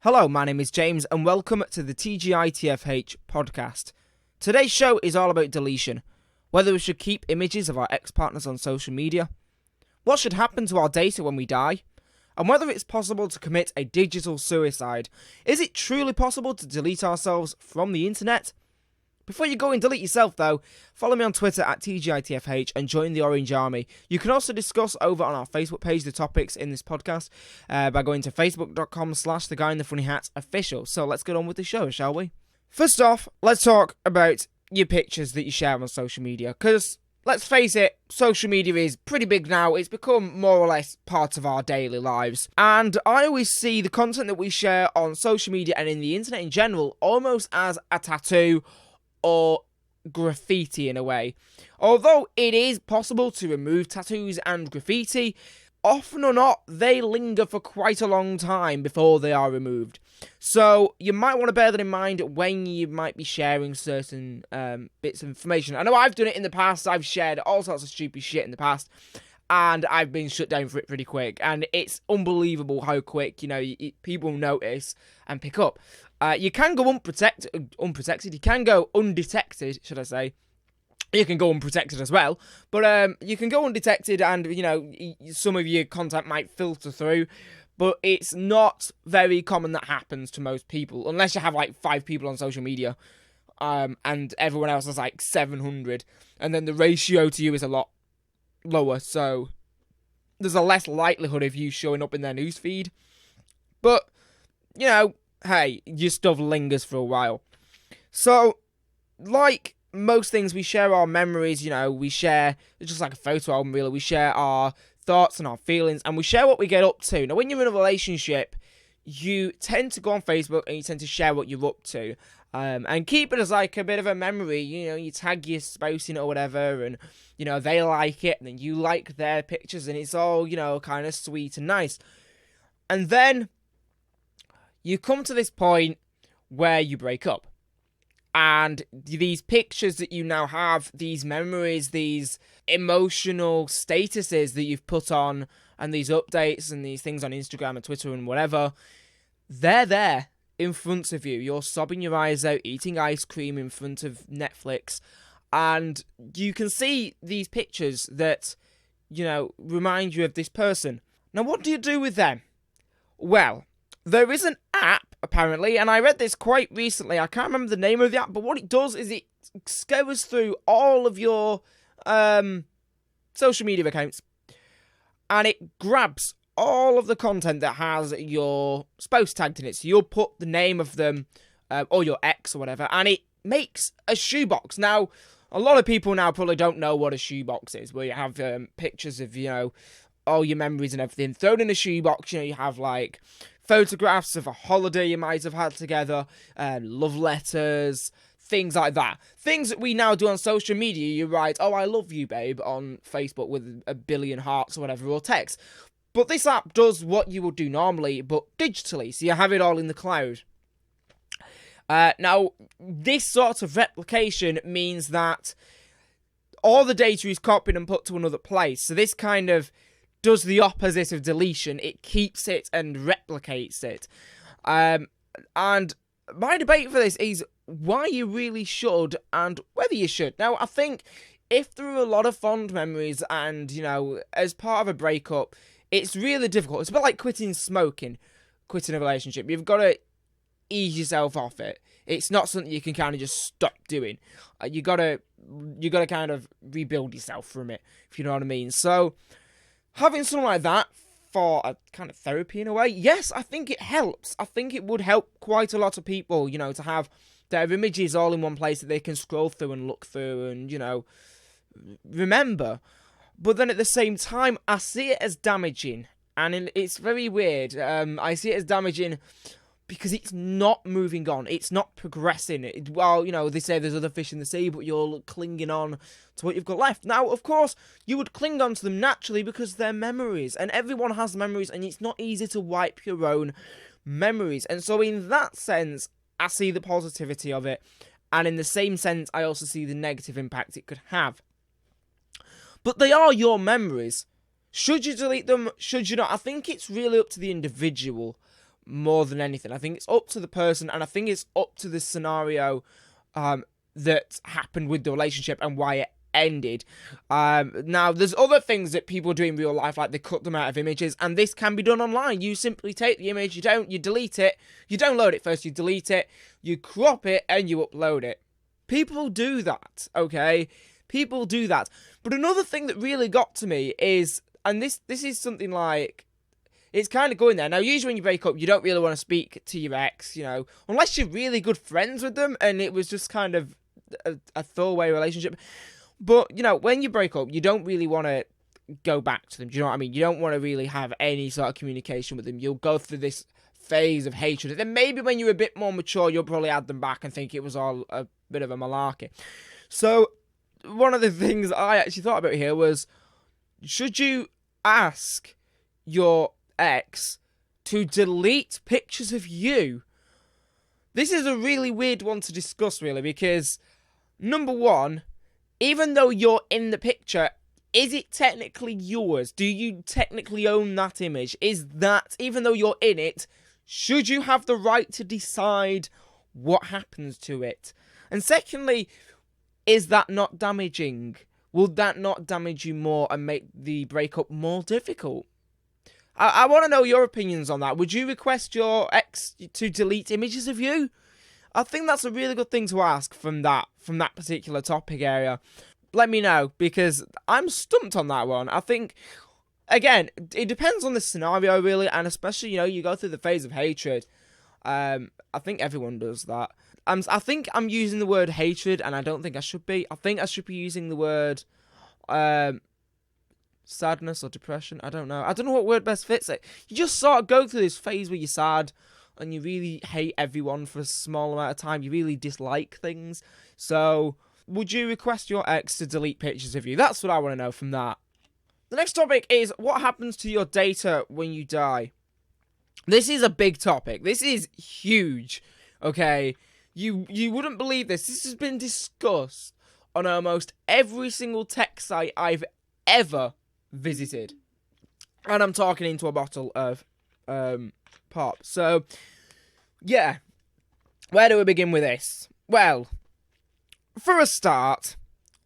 Hello, my name is James and welcome to the TGITFH podcast. Today's show is all about deletion, whether we should keep images of our ex-partners on social media, what should happen to our data when we die, and whether it's possible to commit a digital suicide. Is it truly possible to delete ourselves from the internet? Before you go and delete yourself though, follow me on Twitter at TGITFH and join the Orange Army. You can also discuss over on our Facebook page the topics in this podcast by going to facebook.com/theguyinthefunnyhat official. So let's get on with the show, shall we? First off, let's talk about your pictures that you share on social media, because let's face it, social media is pretty big now. It's become more or less part of our daily lives. And I always see the content that we share on social media and in the internet in general almost as a tattoo or graffiti in a way. Although it is possible to remove tattoos and graffiti, often or not, they linger for quite a long time before they are removed. So you might want to bear that in mind when you might be sharing certain bits of information. I know I've done it in the past. I've shared all sorts of stupid shit in the past, and I've been shut down for it pretty quick. And it's unbelievable how quick, people notice and pick up. You can go unprotected. You can go undetected, should I say. You can go unprotected as well. But you can go undetected and, some of your content might filter through. But it's not very common that happens to most people. Unless you have, 5 people on social media. And everyone else has, 700. And then the ratio to you is a lot lower. So there's a less likelihood of you showing up in their newsfeed. But, hey, your stuff lingers for a while. So, like most things, we share our memories, we share, it's just like a photo album really, we share our thoughts and our feelings, and we share what we get up to. Now, when you're in a relationship, you tend to go on Facebook and you tend to share what you're up to, and keep it as a bit of a memory. You tag your spouse in it or whatever, and, they like it, and then you like their pictures, and it's all, kind of sweet and nice. And then you come to this point where you break up. And these pictures that you now have, these memories, these emotional statuses that you've put on, and these updates and these things on Instagram and Twitter and whatever, they're there in front of you. You're sobbing your eyes out, eating ice cream in front of Netflix. And you can see these pictures that, remind you of this person. Now, what do you do with them? Well, there is an app, apparently, and I read this quite recently. I can't remember the name of the app, but what it does is it scours through all of your social media accounts, and it grabs all of the content that has your spouse tagged in it. So you'll put the name of them, or your ex or whatever, and it makes a shoebox. Now, a lot of people now probably don't know what a shoebox is, where you have pictures of, all your memories and everything thrown in a shoebox. You have, photographs of a holiday you might have had together, love letters, things like that. Things that we now do on social media. You write, "Oh, I love you, babe," on Facebook with a billion hearts or whatever, or text. But this app does what you would do normally, but digitally, so you have it all in the cloud. Now, this sort of replication means that all the data is copied and put to another place. So this kind of does the opposite of deletion. It keeps it and replicates it. And my debate for this is why you really should and whether you should. Now, I think if there are a lot of fond memories and, as part of a breakup, it's really difficult. It's a bit like quitting smoking, quitting a relationship. You've got to ease yourself off it. It's not something you can kind of just stop doing. You got to kind of rebuild yourself from it, if you know what I mean. So having something like that for a kind of therapy in a way, yes, I think it helps. I think it would help quite a lot of people, to have their images all in one place that they can scroll through and look through and, remember. But then at the same time, I see it as damaging. And it's very weird. I see it as damaging because it's not moving on. It's not progressing. They say there's other fish in the sea, but you're clinging on to what you've got left. Now, of course, you would cling on to them naturally because they're memories. And everyone has memories, and it's not easy to wipe your own memories. And so in that sense, I see the positivity of it. And in the same sense, I also see the negative impact it could have. But they are your memories. Should you delete them? Should you not? I think it's really up to the individual more than anything. I think it's up to the person, and I think it's up to the scenario that happened with the relationship and why it ended. Now, there's other things that people do in real life, like they cut them out of images, and this can be done online. You simply take the image, you delete it, you download it first, you delete it, you crop it, and you upload it. People do that, okay? People do that. But another thing that really got to me is, and this is something like, it's kind of going there. Now, usually when you break up, you don't really want to speak to your ex, unless you're really good friends with them, and it was just kind of a throwaway relationship. But, when you break up, you don't really want to go back to them. Do you know what I mean? You don't want to really have any sort of communication with them. You'll go through this phase of hatred. And then maybe when you're a bit more mature, you'll probably add them back and think it was all a bit of a malarkey. So, one of the things I actually thought about here was, should you ask your ex to delete pictures of you? This is a really weird one to discuss, really, because, number one, even though you're in the picture, is it technically yours? Do you technically own that image? Is that, even though you're in it, should you have the right to decide what happens to it? And secondly, is that not damaging? Will that not damage you more and make the breakup more difficult? I want to know your opinions on that. Would you request your ex to delete images of you? I think that's a really good thing to ask from that particular topic area. Let me know, because I'm stumped on that one. I think, again, it depends on the scenario, really, and especially, you go through the phase of hatred. I think everyone does that. I think I'm using the word hatred, and I don't think I should be. I think I should be using the word sadness or depression. I don't know. I don't know what word best fits it. You just sort of go through this phase where you're sad, and you really hate everyone for a small amount of time. You really dislike things. So, would you request your ex to delete pictures of you? That's what I want to know from that. The next topic is, what happens to your data when you die? This is a big topic. This is huge, okay? You wouldn't believe this. This has been discussed on almost every single tech site I've ever visited. And I'm talking into a bottle of pop. So, yeah. Where do we begin with this? Well, for a start,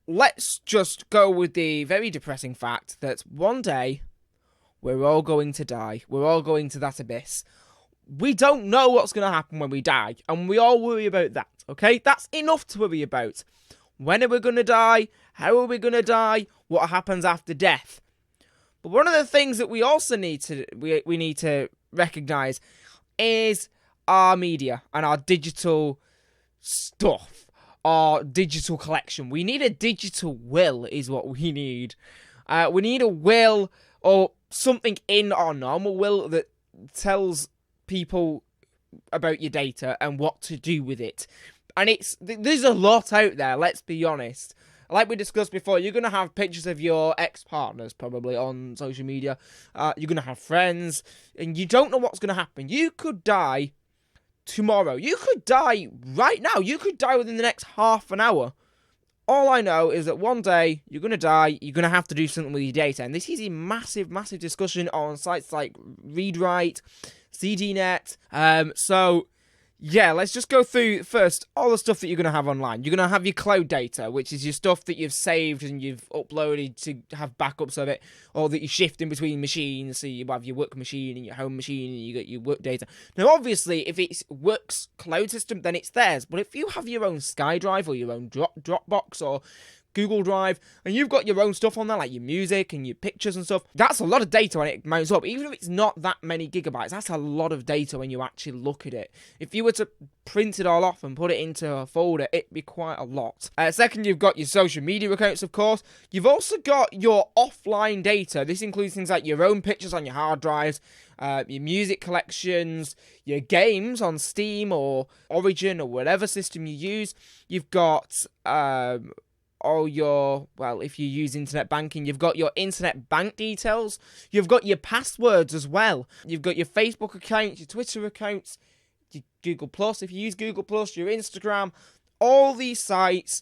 let's just go with the very depressing fact that one day, we're all going to die. We're all going to that abyss. We don't know what's going to happen when we die, and we all worry about that, okay? That's enough to worry about. When are we going to die? How are we going to die? What happens after death? But one of the things that we also need to recognise is our media and our digital stuff, our digital collection. We need a digital will is what we need. We need a will or something in our normal will that tells people about your data and what to do with it. And there's a lot out there, let's be honest. Like we discussed before, you're going to have pictures of your ex-partners probably on social media. You're going to have friends, and you don't know what's going to happen. You could die tomorrow. You could die right now. You could die within the next half an hour. All I know is that one day you're going to die, you're going to have to do something with your data. And this is a massive, massive discussion on sites like ReadWrite, ZDNet. So, yeah, let's just go through first all the stuff that you're going to have online. You're going to have your cloud data, which is your stuff that you've saved and you've uploaded to have backups of it, or that you're shifting between machines. So you have your work machine and your home machine, and you got your work data. Now, obviously, if it's work's cloud system, then it's theirs. But if you have your own SkyDrive or your own Dropbox or Google Drive, and you've got your own stuff on there, like your music and your pictures and stuff, that's a lot of data when it mounts up. Even if it's not that many gigabytes, that's a lot of data when you actually look at it. If you were to print it all off and put it into a folder, it'd be quite a lot. Second, you've got your social media accounts, of course. You've also got your offline data. This includes things like your own pictures on your hard drives, your music collections, your games on Steam or Origin or whatever system you use. You've got all your, well, if you use internet banking, you've got your internet bank details. You've got your passwords as well. You've got your Facebook accounts, your Twitter accounts, your Google Plus, if you use Google Plus, your Instagram, all these sites.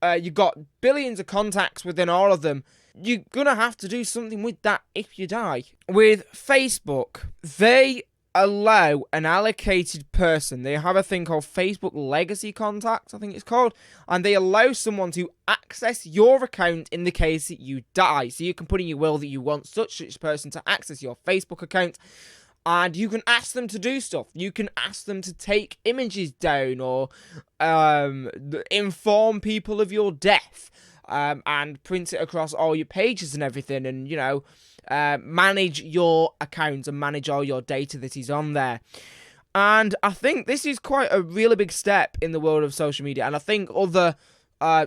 You've got billions of contacts within all of them. You're going to have to do something with that if you die. With Facebook, they allow an allocated person, they have a thing called Facebook Legacy Contacts, I think it's called, and they allow someone to access your account in the case that you die. So you can put in your will that you want such person to access your Facebook account, and you can ask them to do stuff. You can ask them to take images down, or inform people of your death, and print it across all your pages and everything, and, you know, manage your account and manage all your data that is on there. And I think this is quite a really big step in the world of social media, and I think other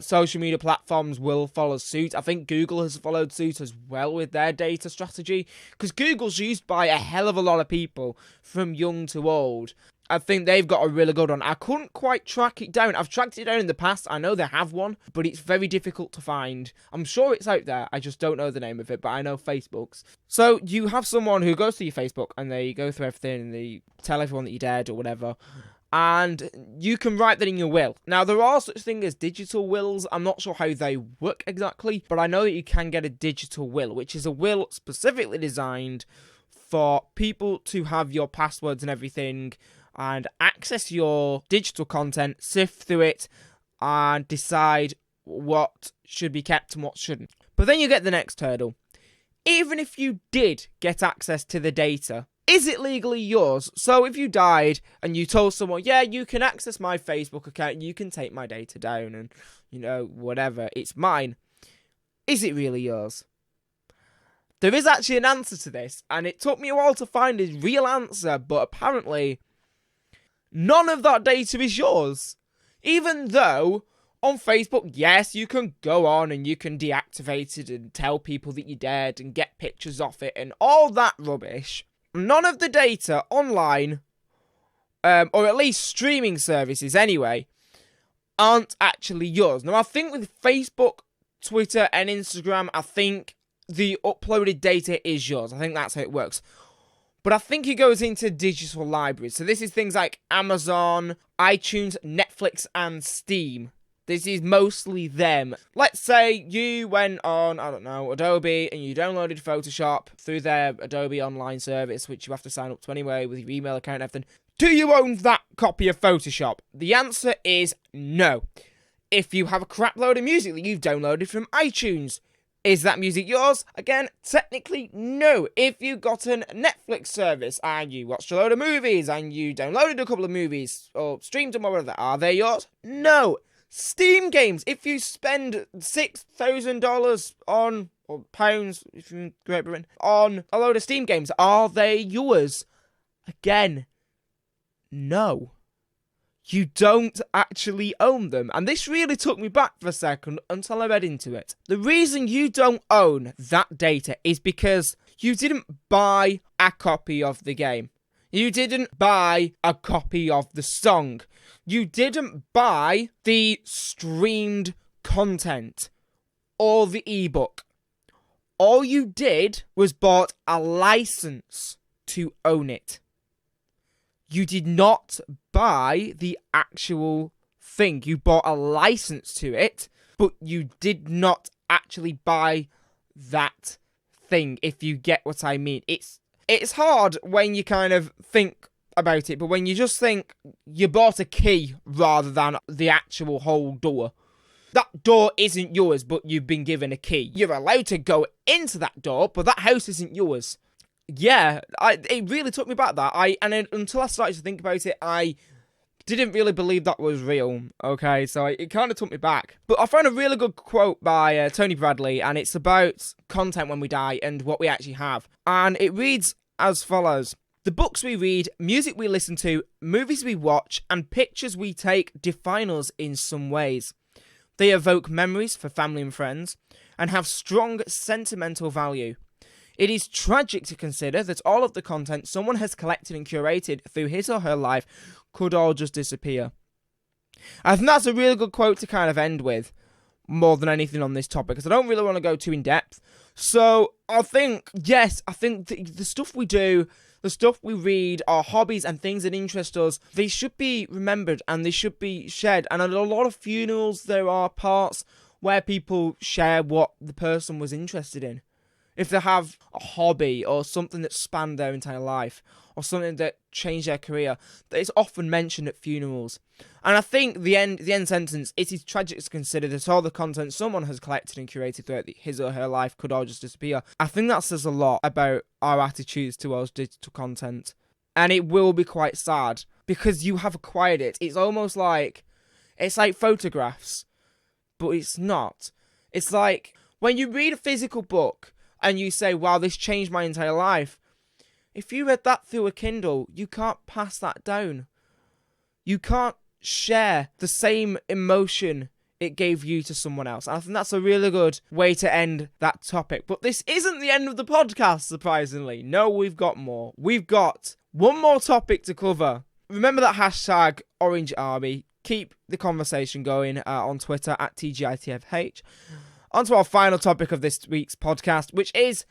social media platforms will follow suit. I think Google has followed suit as well with their data strategy, because Google's used by a hell of a lot of people, from young to old. I think they've got a really good one. I couldn't quite track it down. I've tracked it down in the past. I know they have one, but it's very difficult to find. I'm sure it's out there. I just don't know the name of it, but I know Facebook's. So you have someone who goes to your Facebook, and they go through everything, and they tell everyone that you're dead or whatever. And you can write that in your will. Now, there are such things as digital wills. I'm not sure how they work exactly, but I know that you can get a digital will, which is a will specifically designed for people to have your passwords and everything, and access your digital content, sift through it, and decide what should be kept and what shouldn't. But then you get the next hurdle. Even if you did get access to the data, is it legally yours? So if you died and you told someone, yeah, you can access my Facebook account, you can take my data down and, you know, whatever, it's mine. Is it really yours? There is actually an answer to this, and it took me a while to find a real answer, but apparently none of that data is yours. Even though on Facebook, yes, you can go on and you can deactivate it and tell people that you're dead and get pictures off it and all that rubbish. None of the data online, or at least streaming services anyway, aren't actually yours. Now, I think with Facebook, Twitter and Instagram, I think the uploaded data is yours. I think that's how it works. But I think it goes into digital libraries. So this is things like Amazon, iTunes, Netflix, and Steam. This is mostly them. Let's say you went on, I don't know, Adobe, and you downloaded Photoshop through their Adobe online service, which you have to sign up to anyway with your email account and everything. Do you own that copy of Photoshop? The answer is no. If you have a crap load of music that you've downloaded from iTunes, is that music yours? Again, technically, no. If you got a Netflix service and you watched a load of movies and you downloaded a couple of movies or streamed them or whatever, are they yours? No. Steam games, if you spend $6,000 on, or pounds, if you're in Great Britain, on a load of Steam games, are they yours? Again, no. You don't actually own them. And this really took me back for a second until I read into it. The reason you don't own that data is because you didn't buy a copy of the game. You didn't buy a copy of the song. You didn't buy the streamed content or the ebook. All you did was bought a license to own it. You did not buy the actual thing. You bought a license to it, but you did not actually buy that thing, if you get what I mean. It's hard when you kind of think about it, but when you just think you bought a key rather than the actual whole door. That door isn't yours, but you've been given a key. You're allowed to go into that door, but that house isn't yours. Yeah, it really took me back that. Until I started to think about it, I didn't really believe that was real, okay? So it kind of took me back. But I found a really good quote by Tony Bradley, and it's about content when we die and what we actually have. And it reads as follows. The books we read, music we listen to, movies we watch, and pictures we take define us in some ways. They evoke memories for family and friends, and have strong sentimental value. It is tragic to consider that all of the content someone has collected and curated through his or her life could all just disappear. I think that's a really good quote to kind of end with, more than anything on this topic, because I don't really want to go too in depth. So I think, yes, the stuff we do, the stuff we read, our hobbies and things that interest us, they should be remembered and they should be shared. And at a lot of funerals, there are parts where people share what the person was interested in. if they have a hobby or something that spanned their entire life or something that changed their career, that is often mentioned at funerals. And I think the end sentence, it is tragic to consider that all the content someone has collected and curated throughout his or her life could all just disappear. I think that says a lot about our attitudes towards digital content. And it will be quite sad because you have acquired it. It's almost like, it's like photographs, but it's not. It's like when you read a physical book and you say, wow, this changed my entire life. If you read that through a Kindle, you can't pass that down. You can't share the same emotion it gave you to someone else. And I think that's a really good way to end that topic. But this isn't the end of the podcast, surprisingly. No, we've got more. We've got one more topic to cover. Remember that hashtag Orange Army. Keep the conversation going on Twitter at TGITFH. On to our final topic of this week's podcast, which is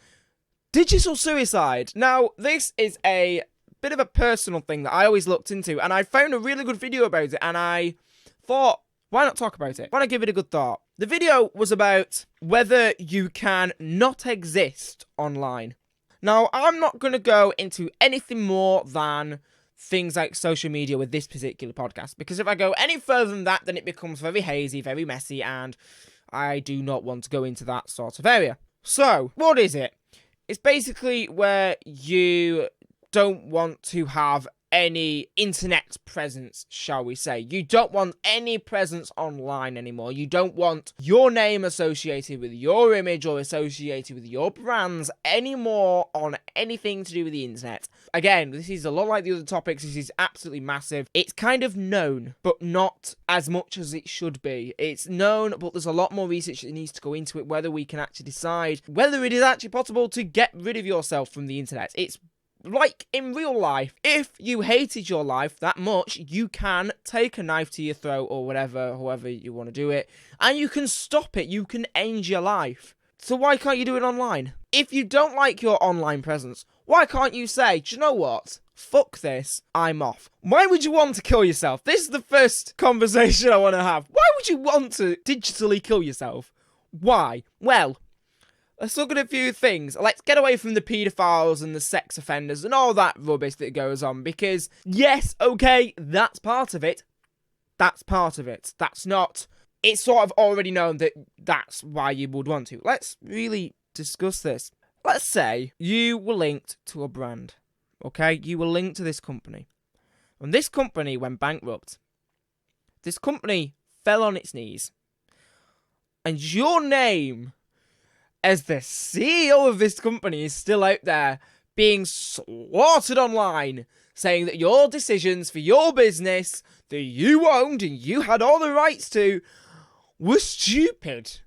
digital suicide. Now, this is a bit of a personal thing that I always looked into, and I found a really good video about it, and I thought, why not talk about it? Why not give it a good thought? The video was about whether you can not exist online. Now, I'm not going to go into anything more than things like social media with this particular podcast, because if I go any further than that, then it becomes very hazy, very messy, and I do not want to go into that sort of area. So, what is it? It's basically where you don't want to have any internet presence, shall we say. You don't want any presence online anymore. You don't want your name associated with your image or associated with your brands anymore on anything to do with the internet. Again, this is a lot like the other topics. This is absolutely massive. It's kind of known, but not as much as it should be. It's known, but there's a lot more research that needs to go into it, whether we can actually decide whether it is actually possible to get rid of yourself from the internet. It's like in real life, if you hated your life that much, you can take a knife to your throat or whatever, however you want to do it, and you can stop it. You can end your life. So why can't you do it online? If you don't like your online presence, why can't you say, do you know what? Fuck this, I'm off. Why would you want to kill yourself? This is the first conversation I want to have. Why would you want to digitally kill yourself? Why? Well, let's look at a few things. Let's get away from the paedophiles and the sex offenders and all that rubbish that goes on. Because, yes, okay, that's part of it. That's part of it. That's not... It's sort of already known that that's why you would want to. Let's really discuss this. Let's say you were linked to a brand. Okay? You were linked to this company. And this company went bankrupt. This company fell on its knees. And your name as the CEO of this company is still out there being slaughtered online, saying that your decisions for your business that you owned and you had all the rights to were stupid,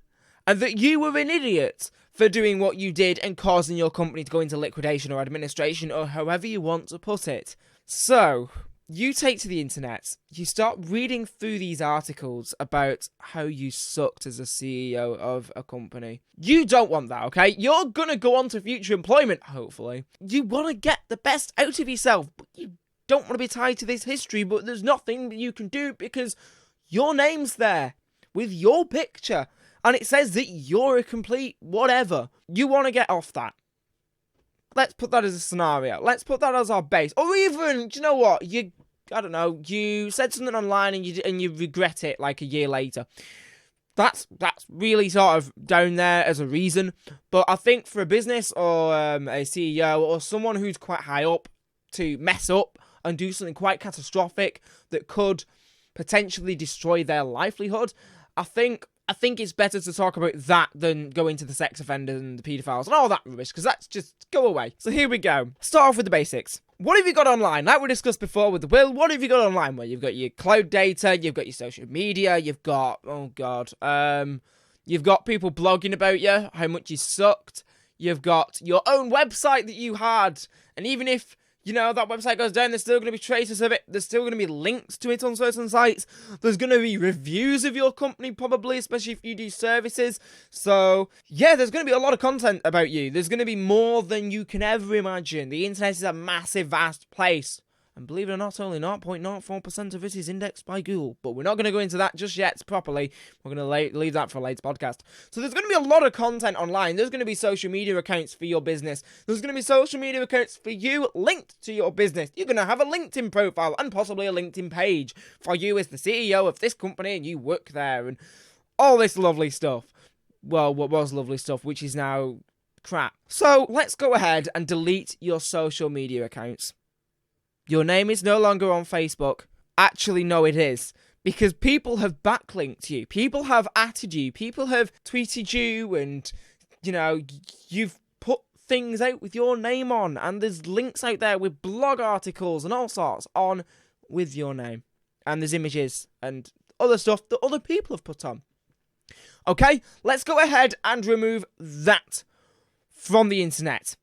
and that you were an idiot for doing what you did and causing your company to go into liquidation or administration or however you want to put it. So, you take to the internet, you start reading through these articles about how you sucked as a CEO of a company. You don't want that, okay? You're gonna go on to future employment, hopefully. You want to get the best out of yourself, but you don't want to be tied to this history, but there's nothing that you can do because your name's there with your picture, and it says that you're a complete whatever. You want to get off that. Let's put that as a scenario. Let's put that as our base. Or even, do you know what? I don't know, you said something online and you regret it like a year later. That's really sort of down there as a reason. But I think for a business or a CEO or someone who's quite high up to mess up and do something quite catastrophic that could potentially destroy their livelihood, I think it's better to talk about that than go into the sex offenders and the paedophiles and all that rubbish, because that's just go away. So here we go. Start off with the basics. What have you got online? Like we discussed before with the will, what have you got online? Well, you've got your cloud data, you've got your social media, you've got, you've got people blogging about you, how much you sucked. You've got your own website that you had, and even if that website goes down, there's still going to be traces of it. There's still going to be links to it on certain sites. There's going to be reviews of your company, probably, especially if you do services. So, yeah, there's going to be a lot of content about you. There's going to be more than you can ever imagine. The internet is a massive, vast place. And believe it or not, only 0.04% of it is indexed by Google. But we're not going to go into that just yet properly. We're going to leave that for a later podcast. So there's going to be a lot of content online. There's going to be social media accounts for your business. There's going to be social media accounts for you linked to your business. You're going to have a LinkedIn profile and possibly a LinkedIn page for you as the CEO of this company and you work there and all this lovely stuff. Well, what was lovely stuff, which is now crap. So let's go ahead and delete your social media accounts. Your name is no longer on Facebook. Actually, no, it is. Because people have backlinked you. People have added you. People have tweeted you and, you've put things out with your name on. And there's links out there with blog articles and all sorts on with your name. And there's images and other stuff that other people have put on. Okay, let's go ahead and remove that from the internet.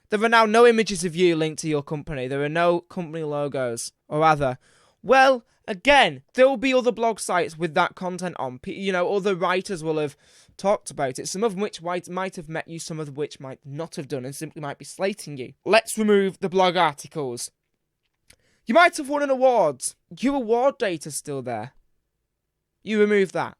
There are now no images of you linked to your company. There are no company logos. Or rather, well, again, there will be other blog sites with that content on. Other writers will have talked about it. Some of which might have met you, some of which might not have done and simply might be slating you. Let's remove the blog articles. You might have won an award. Your award data's still there. You remove that.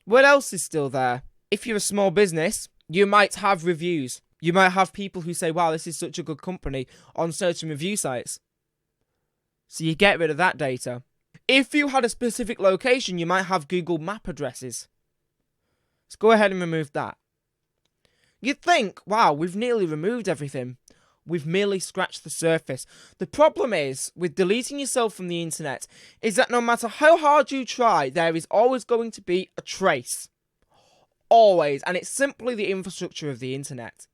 What else is still there? If you're a small business, you might have reviews. You might have people who say, wow, this is such a good company on certain review sites. So you get rid of that data. If you had a specific location, you might have Google Map addresses. Let's go ahead and remove that. You'd think, wow, we've nearly removed everything. We've merely scratched the surface. The problem is, with deleting yourself from the internet, is that no matter how hard you try, there is always going to be a trace. Always. And it's simply the infrastructure of the internet.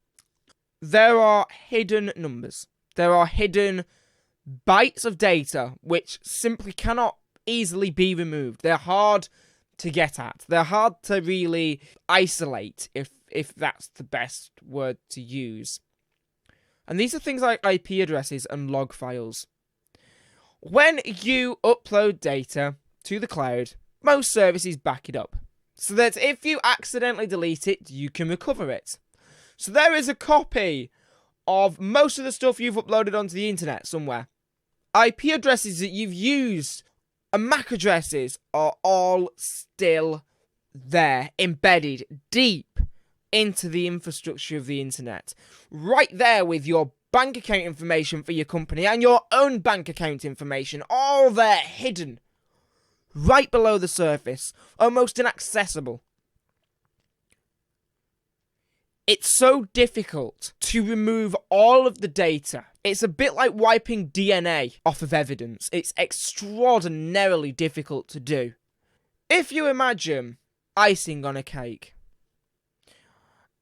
There are hidden numbers. There are hidden bytes of data which simply cannot easily be removed. They're hard to get at. They're hard to really isolate, if that's the best word to use. And these are things like IP addresses and log files. When you upload data to the cloud, most services back it up, so that if you accidentally delete it, you can recover it. So there is a copy of most of the stuff you've uploaded onto the internet somewhere. IP addresses that you've used and MAC addresses are all still there, embedded deep into the infrastructure of the internet. Right there with your bank account information for your company and your own bank account information, all there hidden. Right below the surface, almost inaccessible. It's so difficult to remove all of the data. It's a bit like wiping DNA off of evidence. It's extraordinarily difficult to do. If you imagine icing on a cake,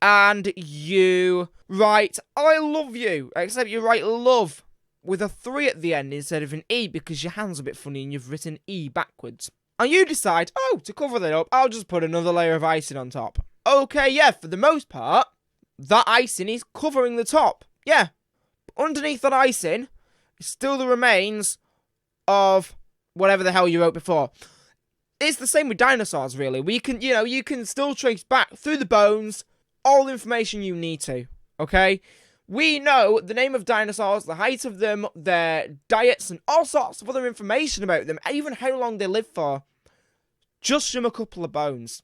and you write, I love you, except you write love with a 3 at the end instead of an E because your hand's a bit funny and you've written E backwards. And you decide, to cover that up, I'll just put another layer of icing on top. Okay, yeah, for the most part, that icing is covering the top. Yeah. But underneath that icing is still the remains of whatever the hell you wrote before. It's the same with dinosaurs, really. You can still trace back through the bones all the information you need to. Okay? We know the name of dinosaurs, the height of them, their diets, and all sorts of other information about them, even how long they lived for, just from a couple of bones.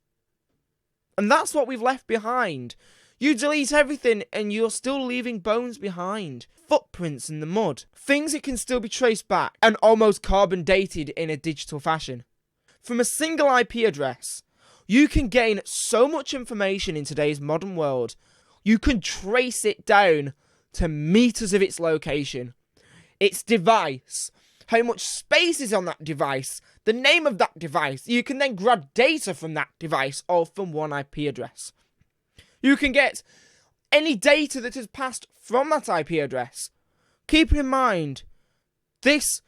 And that's what we've left behind. You delete everything and you're still leaving bones behind. Footprints in the mud. Things that can still be traced back and almost carbon dated in a digital fashion. From a single IP address, you can gain so much information in today's modern world. You can trace it down to meters of its location, its device, how much space is on that device, the name of that device. You can then grab data from that device, all from one IP address. You can get any data that has passed from that IP address. Keep in mind, this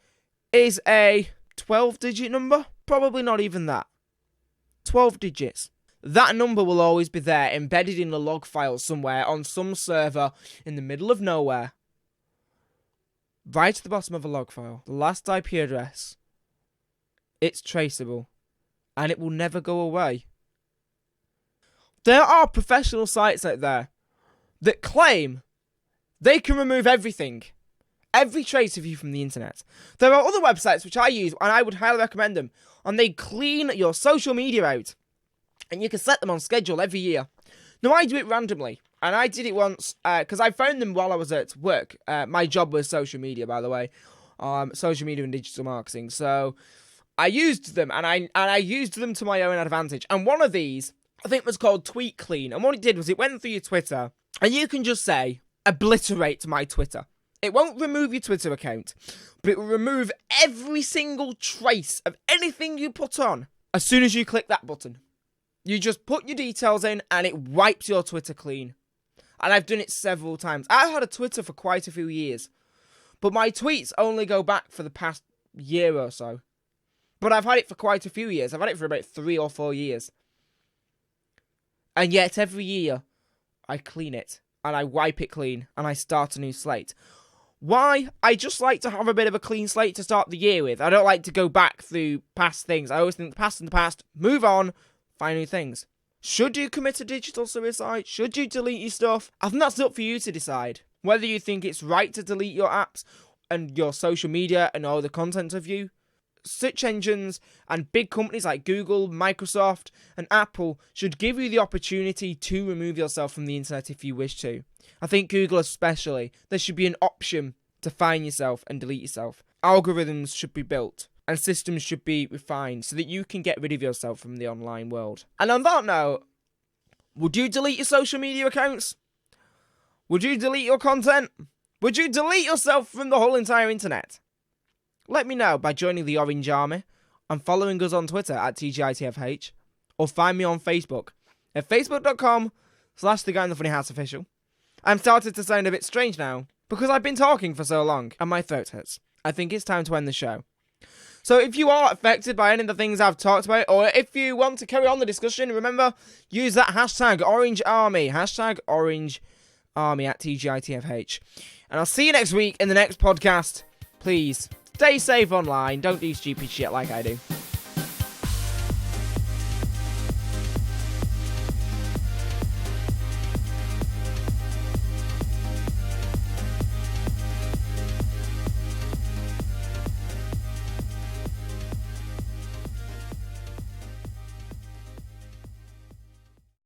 is a 12-digit number. Probably not even that. 12 digits. That number will always be there, embedded in a log file somewhere on some server in the middle of nowhere. Right at the bottom of a log file, the last IP address. It's traceable, and it will never go away. There are professional sites out there that claim they can remove everything every trace of you from the internet. There are other websites which I use, and I would highly recommend them, and they clean your social media out. And you can set them on schedule every year. Now, I do it randomly, and I did it once, because I found them while I was at work. My job was social media, by the way. Social media and digital marketing. So, I used them, and I used them to my own advantage. And one of these, I think, was called Tweet Clean. And what it did was it went through your Twitter, and you can just say, obliterate my Twitter. It won't remove your Twitter account, but it will remove every single trace of anything you put on as soon as you click that button. You just put your details in, and it wipes your Twitter clean. And I've done it several times. I've had a Twitter for quite a few years, but my tweets only go back for the past year or so. But I've had it for quite a few years. I've had it for about 3 or 4 years. And yet, every year, I clean it, and I wipe it clean, and I start a new slate. Why? I just like to have a bit of a clean slate to start the year with. I don't like to go back through past things. I always think the past in the past, move on, find new things. Should you commit a digital suicide? Should you delete your stuff? I think that's up for you to decide. Whether you think it's right to delete your apps and your social media and all the content of you. Search engines and big companies like Google, Microsoft, and Apple should give you the opportunity to remove yourself from the internet if you wish to. I think Google especially, there should be an option to find yourself and delete yourself. Algorithms should be built and systems should be refined so that you can get rid of yourself from the online world. And on that note, would you delete your social media accounts? Would you delete your content? Would you delete yourself from the whole entire internet? Let me know by joining the Orange Army and following us on Twitter at TGITFH, or find me on Facebook at facebook.com/TheGuyInTheFunnyHouseOfficial. I'm starting to sound a bit strange now because I've been talking for so long and my throat hurts. I think it's time to end the show. So if you are affected by any of the things I've talked about, or if you want to carry on the discussion, remember, use that hashtag Orange Army, hashtag Orange Army at TGITFH. And I'll see you next week in the next podcast. Please, stay safe online. Don't do stupid shit like I do.